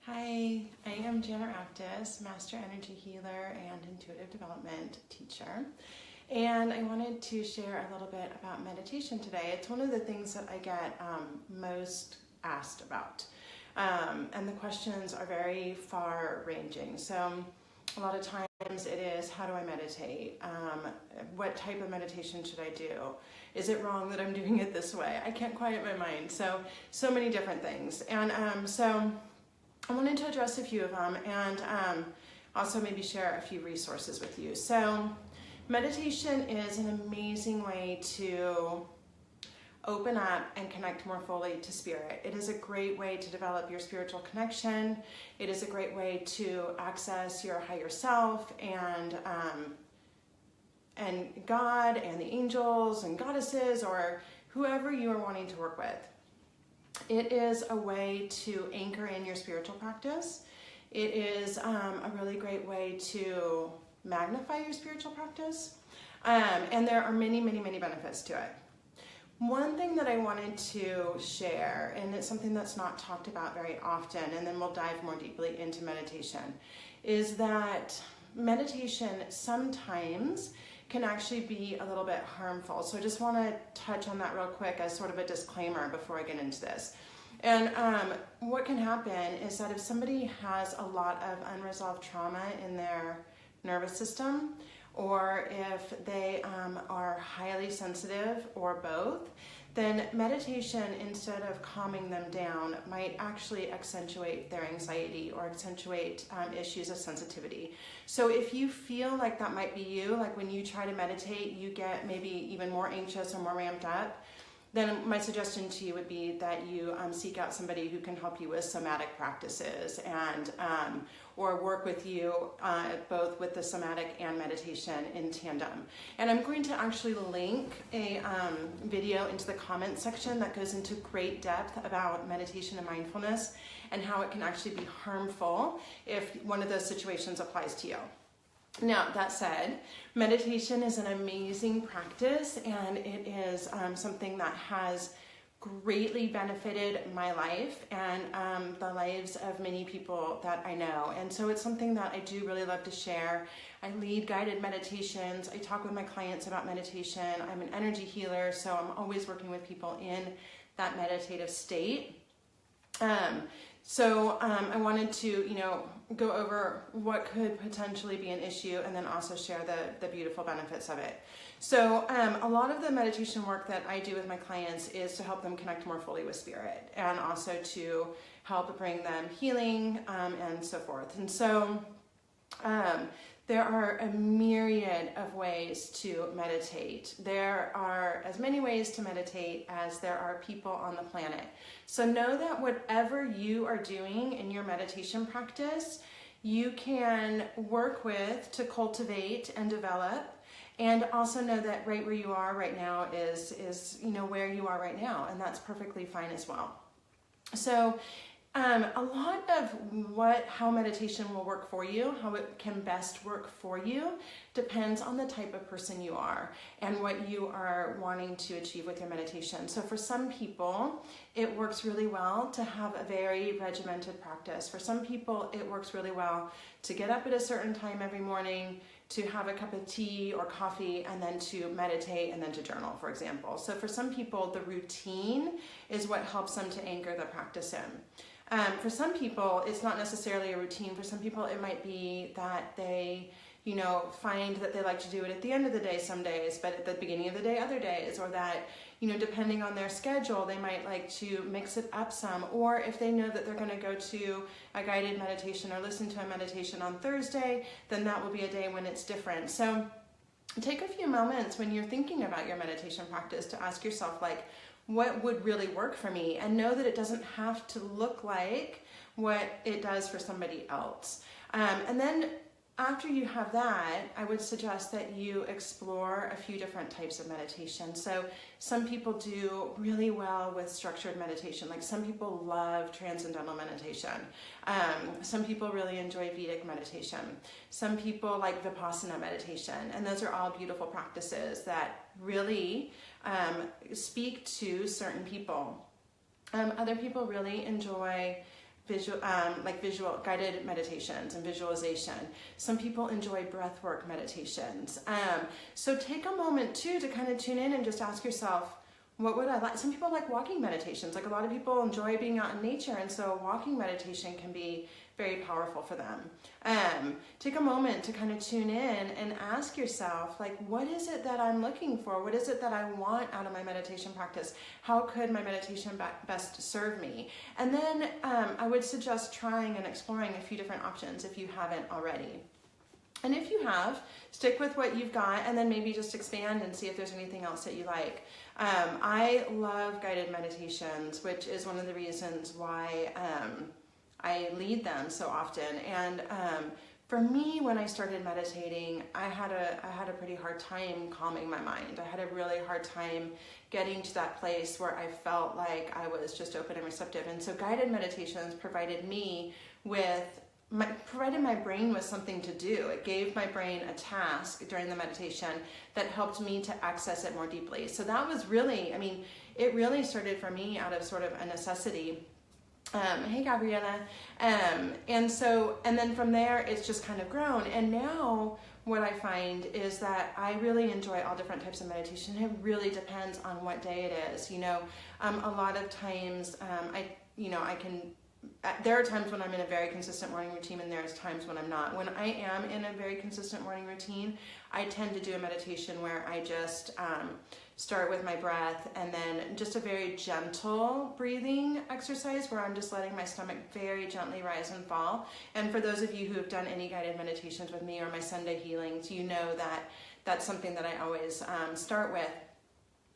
Hi, I am Jana Aptis, Master Energy Healer and Intuitive Development Teacher. And I wanted to share a little bit about meditation today. It's one of the things that I get most asked about. And the questions are very far ranging. So a lot of times it is, how do I meditate? What type of meditation should I do? Is it wrong that I'm doing it this way? I can't quiet my mind. So many different things. And so I wanted to address a few of them and also maybe share a few resources with you. So meditation is an amazing way to open up and connect more fully to spirit. It is a great way to develop your spiritual connection. It is a great way to access your higher self and God and the angels and goddesses or whoever you are wanting to work with. It is a way to anchor in your spiritual practice. It is a really great way to magnify your spiritual practice. And there are many, many, many benefits to it. One thing that I wanted to share, and it's something that's not talked about very often, and then we'll dive more deeply into meditation, is that meditation sometimes can actually be a little bit harmful. So I just want to touch on that real quick as sort of a disclaimer before I get into this. And what can happen is that if somebody has a lot of unresolved trauma in their nervous system, or if they are highly sensitive or both, then meditation, instead of calming them down, might actually accentuate their anxiety or accentuate issues of sensitivity. So if you feel like that might be you, like when you try to meditate, you get maybe even more anxious or more ramped up, then my suggestion to you would be that you seek out somebody who can help you with somatic practices and or work with you both with the somatic and meditation in tandem. And I'm going to actually link a video into the comments section that goes into great depth about meditation and mindfulness and how it can actually be harmful if one of those situations applies to you. Now, that said, meditation is an amazing practice, and it is something that has greatly benefited my life and the lives of many people that I know. And so it's something that I do really love to share. I lead guided meditations. I talk with my clients about meditation. I'm an energy healer, so I'm always working with people in that meditative state. So I wanted to, go over what could potentially be an issue and then also share the beautiful benefits of it. So a lot of the meditation work that I do with my clients is to help them connect more fully with spirit and also to help bring them healing and so forth. And so there are a myriad of ways to meditate. There are as many ways to meditate as there are people on the planet. So know that whatever you are doing in your meditation practice, you can work with to cultivate and develop. And also know that right where you are right now is where you are right now, and that's perfectly fine as well. So a lot of how meditation will work for you, how it can best work for you, depends on the type of person you are and what you are wanting to achieve with your meditation. So for some people, it works really well to have a very regimented practice. For some people, it works really well to get up at a certain time every morning, to have a cup of tea or coffee, and then to meditate and then to journal, for example. So for some people, the routine is what helps them to anchor the practice in. For some people, it's not necessarily a routine. For some people, it might be that they, find that they like to do it at the end of the day some days, but at the beginning of the day other days, or that, depending on their schedule, they might like to mix it up some. Or if they know that they're going to go to a guided meditation or listen to a meditation on Thursday, then that will be a day when it's different. So take a few moments when you're thinking about your meditation practice to ask yourself, what would really work for me? And know that it doesn't have to look like what it does for somebody else. And then after you have that, I would suggest that you explore a few different types of meditation. So some people do really well with structured meditation. Like some people love transcendental meditation. Some people really enjoy Vedic meditation. Some people like Vipassana meditation. And those are all beautiful practices that really speak to certain people. Other people really enjoy visual guided meditations and visualization. Some people enjoy breathwork meditations. So take a moment too to kind of tune in and just ask yourself, what would I like? Some people like walking meditations. Like a lot of people enjoy being out in nature, and so walking meditation can be very powerful for them. Take a moment to kind of tune in and ask yourself, like, what is it that I'm looking for? What is it that I want out of my meditation practice? How could my meditation best serve me? And then I would suggest trying and exploring a few different options if you haven't already. And if you have, stick with what you've got and then maybe just expand and see if there's anything else that you like. I love guided meditations, which is one of the reasons why I lead them so often. And for me, when I started meditating, I had a pretty hard time calming my mind. I had a really hard time getting to that place where I felt like I was just open and receptive. And so guided meditations provided my brain with something to do. It gave my brain a task during the meditation that helped me to access it more deeply. So that was really, it really started for me out of sort of a necessity. Hey, Gabriella. And then from there, it's just kind of grown. And now what I find is that I really enjoy all different types of meditation. It really depends on what day it is. A lot of times, there are times when I'm in a very consistent morning routine, and there's times when I'm not. When I am in a very consistent morning routine, I tend to do a meditation where I just start with my breath, and then just a very gentle breathing exercise where I'm just letting my stomach very gently rise and fall. And for those of you who have done any guided meditations with me or my Sunday healings, you know that that's something that I always start with.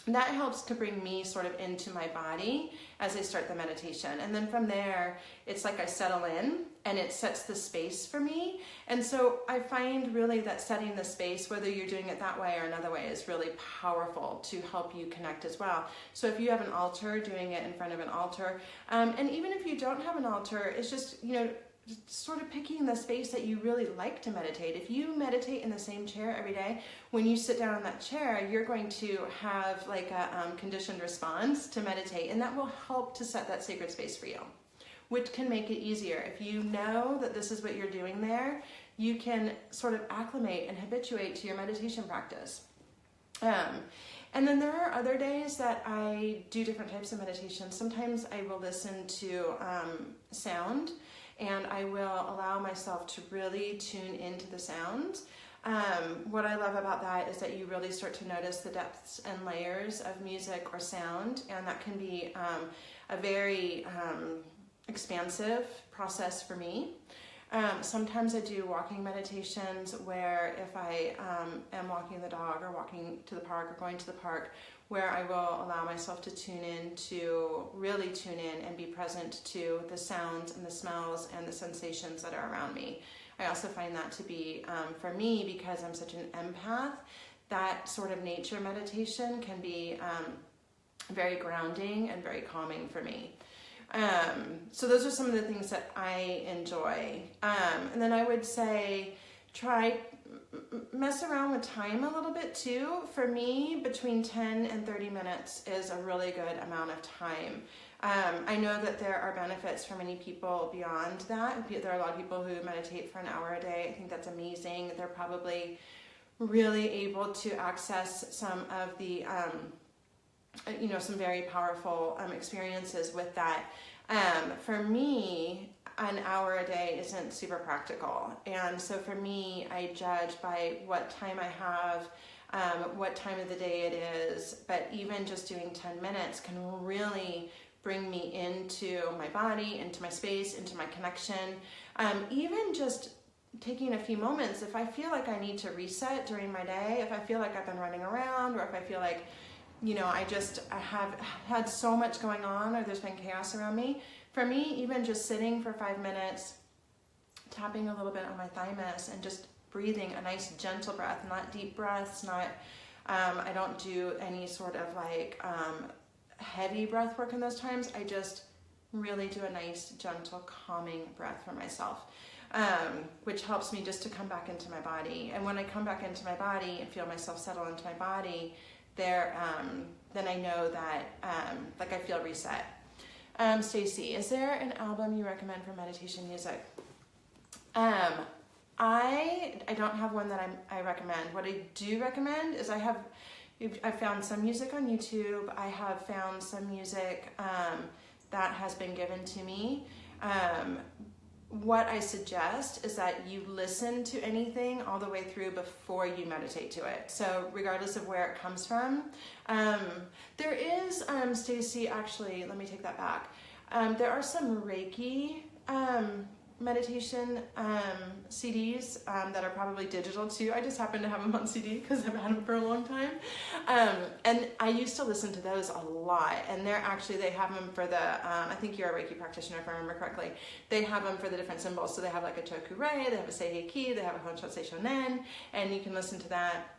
And that helps to bring me sort of into my body as I start the meditation. And then from there, it's like I settle in and it sets the space for me. And so I find really that setting the space, whether you're doing it that way or another way, is really powerful to help you connect as well. So if you have an altar, doing it in front of an altar, and even if you don't have an altar, it's just, sort of picking the space that you really like to meditate. If you meditate in the same chair every day, when you sit down in that chair, you're going to have like a conditioned response to meditate, and that will help to set that sacred space for you, which can make it easier. If you know that this is what you're doing there, you can sort of acclimate and habituate to your meditation practice. And then there are other days that I do different types of meditation. Sometimes I will listen to sound, and I will allow myself to really tune into the sounds. What I love about that is that you really start to notice the depths and layers of music or sound, and that can be a very expansive process for me. Sometimes I do walking meditations where if I am walking the dog or walking to the park or going to the park, where I will allow myself to really tune in and be present to the sounds and the smells and the sensations that are around me. I also find that to be, for me, because I'm such an empath, that sort of nature meditation can be very grounding and very calming for me. So those are some of the things that I enjoy. And then I would say mess around with time a little bit too. For me, between 10 and 30 minutes is a really good amount of time. I know that there are benefits for many people beyond that. There are a lot of people who meditate for an hour a day. I think that's amazing. They're probably really able to access some of the some very powerful experiences with that. For me, an hour a day isn't super practical. And so for me, I judge by what time I have, what time of the day it is, but even just doing 10 minutes can really bring me into my body, into my space, into my connection. Even just taking a few moments, if I feel like I need to reset during my day, if I feel like I've been running around, or if I feel like I have had so much going on, or there's been chaos around me. For me, even just sitting for 5 minutes, tapping a little bit on my thymus and just breathing a nice gentle breath, not deep breaths, I don't do any sort of heavy breath work in those times. I just really do a nice, gentle, calming breath for myself, which helps me just to come back into my body. And when I come back into my body and feel myself settle into my body, then I know that I feel reset. Stacy, is there an album you recommend for meditation music? I don't have one that I recommend. What I do recommend is I've found some music on YouTube. I have found some music that has been given to me. What I suggest is that you listen to anything all the way through before you meditate to it. So regardless of where it comes from. There is, Stacy, actually, let me take that back. There are some Reiki meditation CDs that are probably digital too. I just happen to have them on CD because I've had them for a long time. And I used to listen to those a lot. And they have them for the, I think you're a Reiki practitioner if I remember correctly. They have them for the different symbols. So they have like a Toku-rei, they have a Seihei-ki, they have a Honshatsu Shonen, and you can listen to that.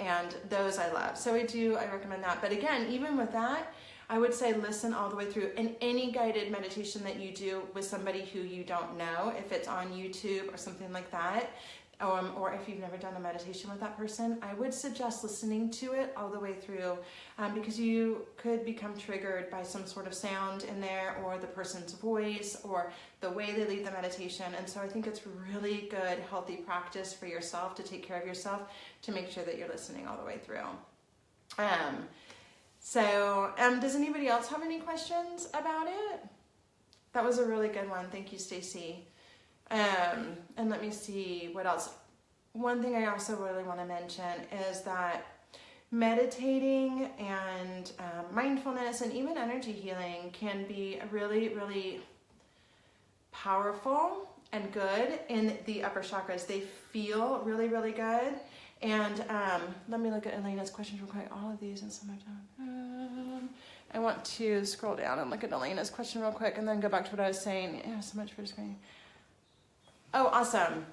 And those I love. So I recommend that. But again, even with that, I would say listen all the way through. And any guided meditation that you do with somebody who you don't know, if it's on YouTube or something like that, or if you've never done a meditation with that person, I would suggest listening to it all the way through because you could become triggered by some sort of sound in there or the person's voice or the way they lead the meditation. And so I think it's really good, healthy practice for yourself to take care of yourself to make sure that you're listening all the way through. So, does anybody else have any questions about it? That was a really good one. Thank you, Stacy. And let me see what else. One thing I also really want to mention is that meditating and mindfulness and even energy healing can be really, really powerful and good in the upper chakras. They feel really, really good. And let me look at Elena's questions real quick. All of these in so much time. I want to scroll down and look at Elena's question real quick and then go back to what I was saying. Yeah, so much for the screen. Oh, awesome.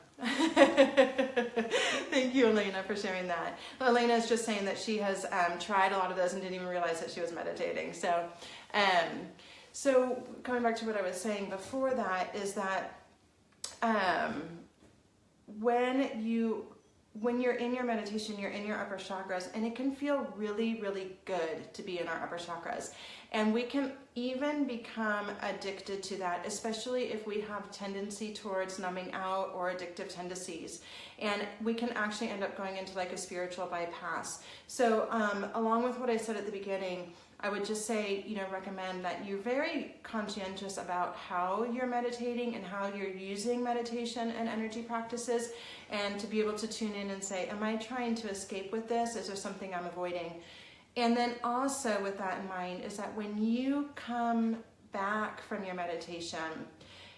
Thank you, Elena, for sharing that. Elena is just saying that she has tried a lot of those and didn't even realize that she was meditating. So, so coming back to what I was saying before that is that when you're in your meditation, you're in your upper chakras, and it can feel really, really good to be in our upper chakras. And we can even become addicted to that, especially if we have tendency towards numbing out or addictive tendencies. And we can actually end up going into like a spiritual bypass. So along with what I said at the beginning, I would just say, recommend that you're very conscientious about how you're meditating and how you're using meditation and energy practices, and to be able to tune in and say, am I trying to escape with this? Is there something I'm avoiding? And then also with that in mind is that when you come back from your meditation,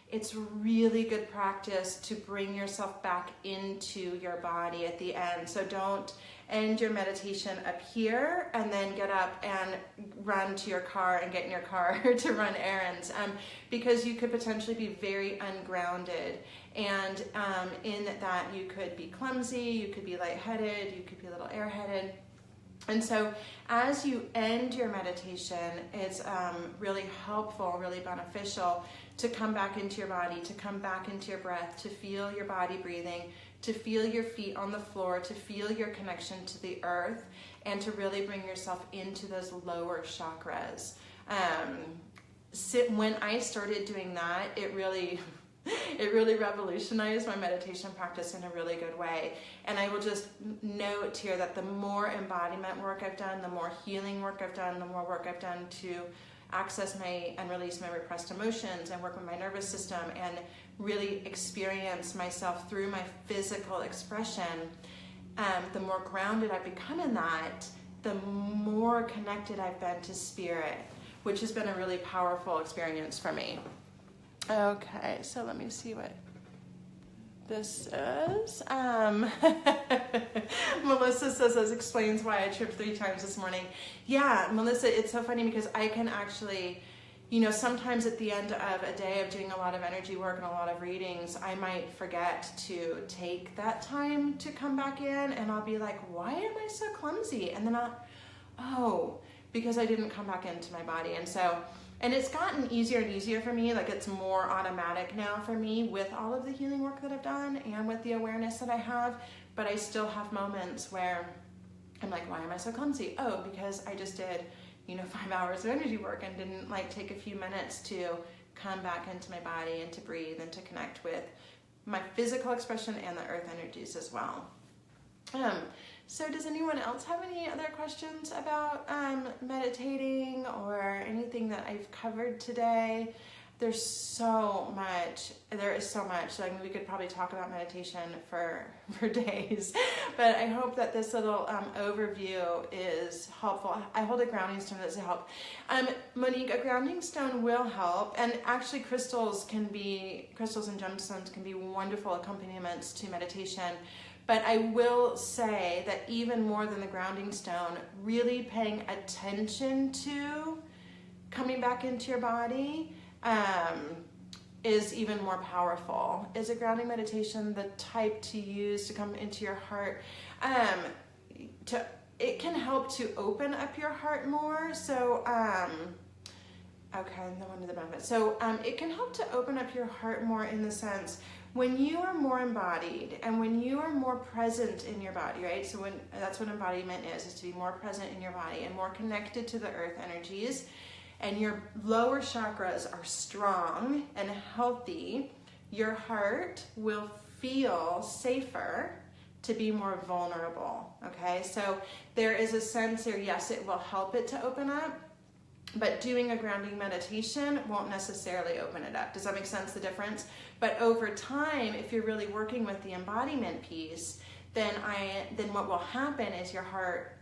it's really good practice to bring yourself back into your body at the end. So don't end your meditation up here and then get up and run to your car and get in your car to run errands, because you could potentially be very ungrounded. And in that you could be clumsy, you could be lightheaded, you could be a little airheaded. And so as you end your meditation, it's really helpful, really beneficial to come back into your body, to come back into your breath, to feel your body breathing, to feel your feet on the floor, to feel your connection to the earth, and to really bring yourself into those lower chakras. When I started doing that, it really revolutionized my meditation practice in a really good way. And I will just note here that the more embodiment work I've done, the more healing work I've done, the more work I've done to access and release my repressed emotions and work with my nervous system and really experience myself through my physical expression, the more grounded I've become in that, the more connected I've been to spirit, which has been a really powerful experience for me. Okay, so let me see what this is. Melissa says, this explains why I tripped 3 times this morning. Yeah, Melissa, it's so funny because I can actually, sometimes at the end of a day of doing a lot of energy work and a lot of readings, I might forget to take that time to come back in, and I'll be like, why am I so clumsy? And then because I didn't come back into my body. And it's gotten easier and easier for me, like it's more automatic now for me with all of the healing work that I've done and with the awareness that I have, but I still have moments where I'm like, why am I so clumsy? Oh, because I just did 5 hours of energy work and didn't like take a few minutes to come back into my body and to breathe and to connect with my physical expression and the earth energies as well. So does anyone else have any other questions about meditating or anything that I've covered today? There is so much. Like, we could probably talk about meditation for days, but I hope that this little overview is helpful. I hold a grounding stone that's a help. Monique, a grounding stone will help, and actually crystals and gemstones can be wonderful accompaniments to meditation. But I will say that even more than the grounding stone, really paying attention to coming back into your body is even more powerful. Is a grounding meditation the type to use to come into your heart? It can help to open up your heart more. So, okay, one of the benefits. So it can help to open up your heart more in the sense when you are more embodied and when you are more present in your body, right? So that's what embodiment is to be more present in your body and more connected to the earth energies, and your lower chakras are strong and healthy, your heart will feel safer to be more vulnerable, okay? So there is a sense here, yes, it will help it to open up, but doing a grounding meditation won't necessarily open it up. Does that make sense, the difference? But over time, if you're really working with the embodiment piece, then what will happen is your heart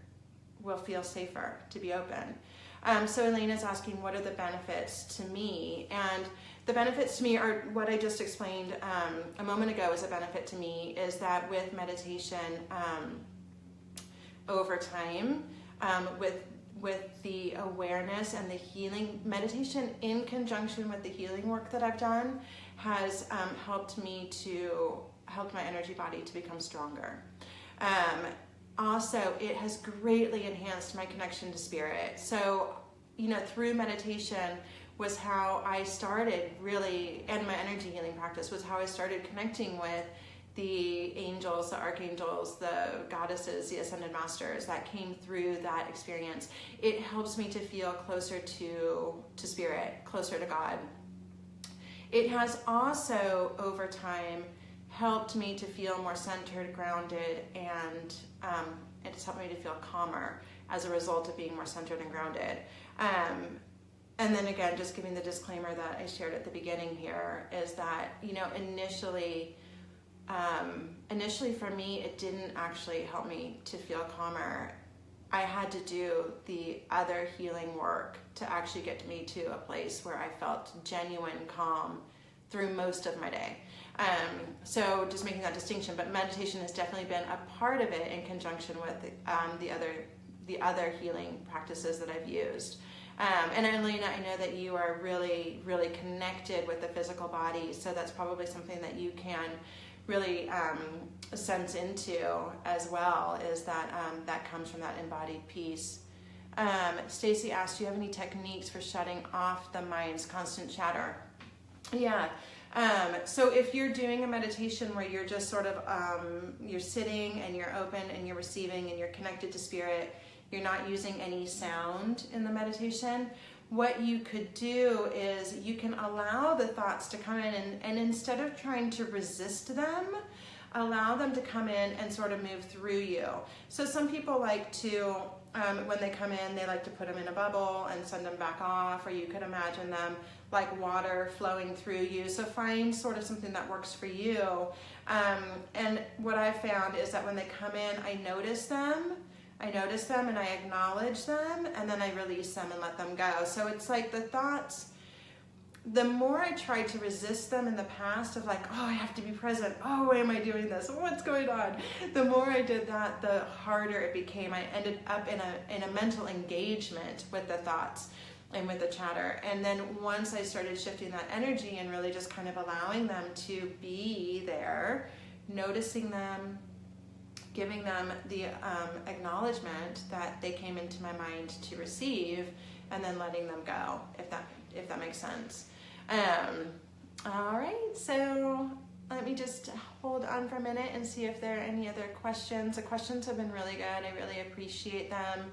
will feel safer to be open. So Elena's asking, what are the benefits to me? And the benefits to me are what I just explained a moment ago. As a benefit to me is that with meditation over time, with the awareness and the healing, meditation in conjunction with the healing work that I've done has helped my energy body to become stronger. Also, it has greatly enhanced my connection to spirit. So, through meditation was how I started really, and my energy healing practice was how I started connecting with the angels, the archangels, the goddesses, the ascended masters that came through that experience. It helps me to feel closer to spirit, closer to God. It has also, over time, helped me to feel more centered, grounded, and it's helped me to feel calmer as a result of being more centered and grounded. And then again, just giving the disclaimer that I shared at the beginning here is that, initially for me, it didn't actually help me to feel calmer. I had to do the other healing work to actually get me to a place where I felt genuine calm through most of my day. So just making that distinction, but meditation has definitely been a part of it in conjunction with the other healing practices that I've used. And Elena, I know that you are really, really connected with the physical body, so that's probably something that you can really sense into as well, is that that comes from that embodied piece. Stacy asked, do you have any techniques for shutting off the mind's constant chatter? Yeah. So if you're doing a meditation where you're just sort of, you're sitting and you're open and you're receiving and you're connected to spirit, you're not using any sound in the meditation, what you could do is you can allow the thoughts to come in and instead of trying to resist them, allow them to come in and sort of move through you. So some people like to, when they come in, they like to put them in a bubble and send them back off, or you could imagine them like water flowing through you. So find sort of something that works for you. And what I found is that when they come in, I notice them and I acknowledge them, and then I release them and let them go. So it's like the thoughts, the more I tried to resist them in the past of like, oh, I have to be present. Oh, why am I doing this? What's going on? The more I did that, the harder it became. I ended up in a mental engagement with the thoughts and with the chatter. And then once I started shifting that energy and really just kind of allowing them to be there, noticing them, giving them the acknowledgement that they came into my mind to receive, and then letting them go, if that makes sense. All right, so let me just hold on for a minute and see if there are any other questions. The questions have been really good. I really appreciate them.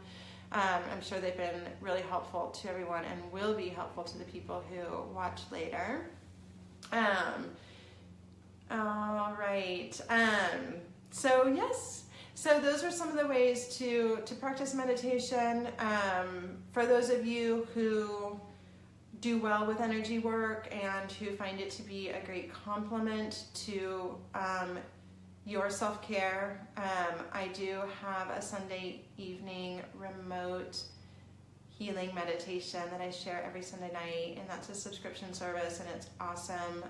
I'm sure they've been really helpful to everyone and will be helpful to the people who watch later. All right. So yes. So those are some of the ways to practice meditation. For those of you who do well with energy work and who find it to be a great complement to your self-care, I do have a Sunday evening remote healing meditation that I share every Sunday night, and that's a subscription service, and it's awesome.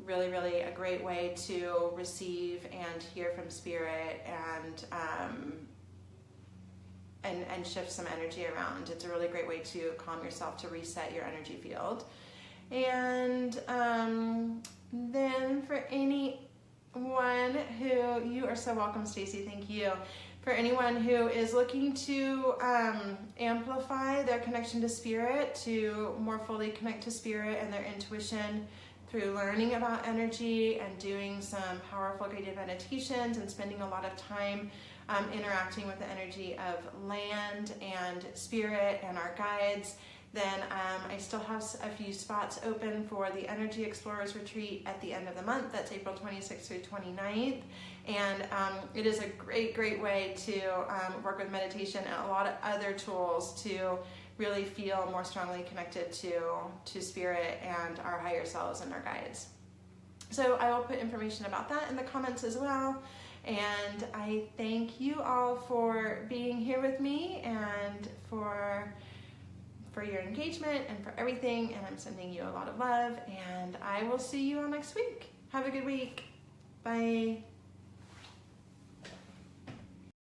Really, really a great way to receive and hear from Spirit and shift some energy around. It's a really great way to calm yourself, to reset your energy field. And then for anyone who, you are so welcome, Stacy, thank you. For anyone who is looking to amplify their connection to Spirit, to more fully connect to Spirit and their intuition through learning about energy and doing some powerful guided meditations and spending a lot of time interacting with the energy of land and Spirit and our guides, then I still have a few spots open for the Energy Explorers Retreat at the end of the month. That's April 26th through 29th. And it is a great, great way to work with meditation and a lot of other tools to really feel more strongly connected to Spirit and our higher selves and our guides. So I will put information about that in the comments as well. And I thank you all for being here with me and for your engagement and for everything. And I'm sending you a lot of love, and I will see you all next week. Have a good week. Bye.